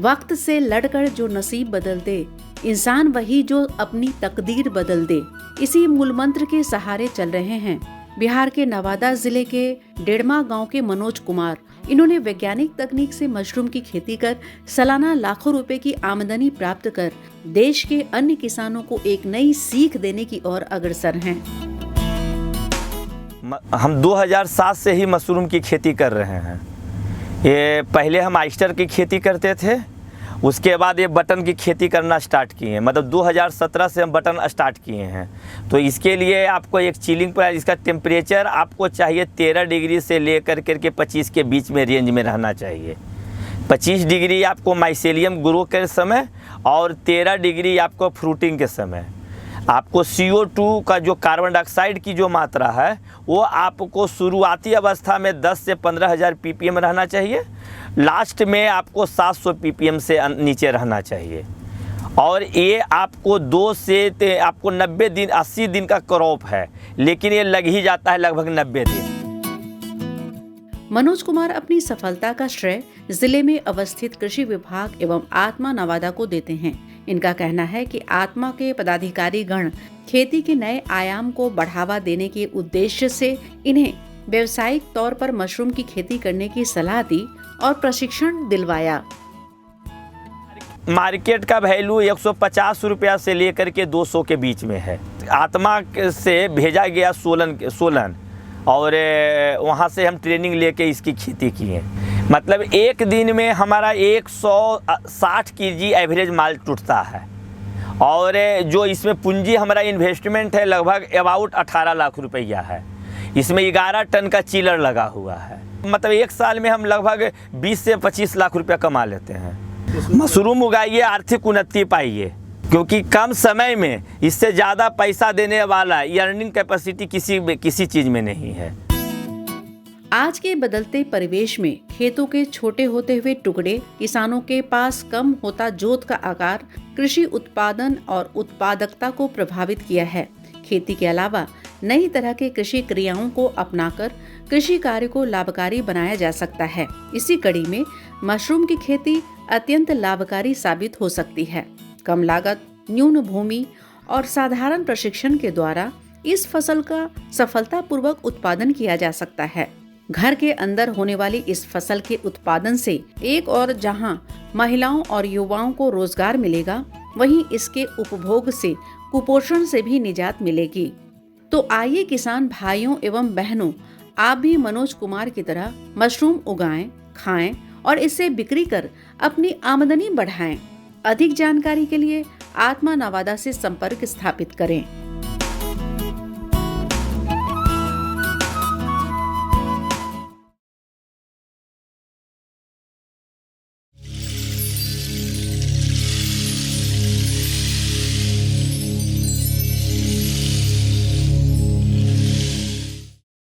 वक्त से लड़कर जो नसीब बदल दे, इंसान वही जो अपनी तकदीर बदल दे, इसी मूल मंत्र के सहारे चल रहे हैं बिहार के नवादा जिले के डेड़मा गांव के मनोज कुमार। इन्होंने वैज्ञानिक तकनीक से मशरूम की खेती कर सालाना लाखों रुपए की आमदनी प्राप्त कर देश के अन्य किसानों को एक नई सीख देने की ओर अग्रसर हैं। हम 2007 से ही मशरूम की खेती कर रहे हैं। ये पहले हम ऑयस्टर की खेती करते थे, उसके बाद ये बटन की खेती करना स्टार्ट किए हैं। मतलब 2017 से हम बटन स्टार्ट किए हैं। तो इसके लिए आपको एक चिलिंग पर, इसका टेम्परेचर आपको चाहिए 13 डिग्री से लेकर के 25 के बीच में रेंज में रहना चाहिए। 25 डिग्री आपको माइसेलियम ग्रो के समय और 13 डिग्री आपको फ्रूटिंग के समय। आपको CO2 का जो कार्बन डाइऑक्साइड की जो मात्रा है वो आपको शुरुआती अवस्था में 10 से 15,000 ppm रहना चाहिए। लास्ट में आपको 700 ppm से नीचे रहना चाहिए। और ये आपको 2 से आपको 90 दिन 80 दिन का क्रॉप है, लेकिन ये लग ही जाता है लगभग 90 दिन। मनोज कुमार अपनी सफलता का श्रेय जिले में अवस्थित कृषि विभाग एवं आत्मा नवादा को देते हैं। इनका कहना है कि आत्मा के पदाधिकारी गण खेती के नए आयाम को बढ़ावा देने के उद्देश्य से इन्हें व्यवसायिक तौर पर मशरूम की खेती करने की सलाह दी और प्रशिक्षण दिलवाया। मार्केट का वैल्यू 150 रुपया से लेकर के 200 के बीच में है। आत्मा से भेजा गया सोलन और वहाँ से हम ट्रेनिंग लेके इसकी खेती किए। मतलब एक दिन में हमारा 160 kg एवरेज माल टूटता है। और जो इसमें पूंजी हमारा इन्वेस्टमेंट है लगभग अबाउट 18 लाख रुपया है। इसमें 11 टन का चिलर लगा हुआ है। मतलब एक साल में हम लगभग 20 से 25 लाख रुपया कमा लेते हैं। मशरूम उगाइए, आर्थिक उन्नति पाइए, क्योंकि कम समय में इससे ज़्यादा पैसा देने वाला अर्निंग कैपेसिटी किसी चीज़ में नहीं है। आज के बदलते परिवेश में खेतों के छोटे होते हुए टुकड़े, किसानों के पास कम होता जोत का आकार कृषि उत्पादन और उत्पादकता को प्रभावित किया है। खेती के अलावा नई तरह के कृषि क्रियाओं को अपनाकर कृषि कार्य को लाभकारी बनाया जा सकता है। इसी कड़ी में मशरूम की खेती अत्यंत लाभकारी साबित हो सकती है। कम लागत, न्यून भूमि और साधारण प्रशिक्षण के द्वारा इस फसल का सफलतापूर्वक उत्पादन किया जा सकता है। घर के अंदर होने वाली इस फसल के उत्पादन से एक और जहां महिलाओं और युवाओं को रोजगार मिलेगा, वहीं इसके उपभोग से कुपोषण से भी निजात मिलेगी। तो आइए किसान भाइयों एवं बहनों, आप भी मनोज कुमार की तरह मशरूम उगाएं, खाएं और इसे बिक्री कर अपनी आमदनी बढ़ाएं। अधिक जानकारी के लिए आत्मा नवादा से संपर्क स्थापित करें।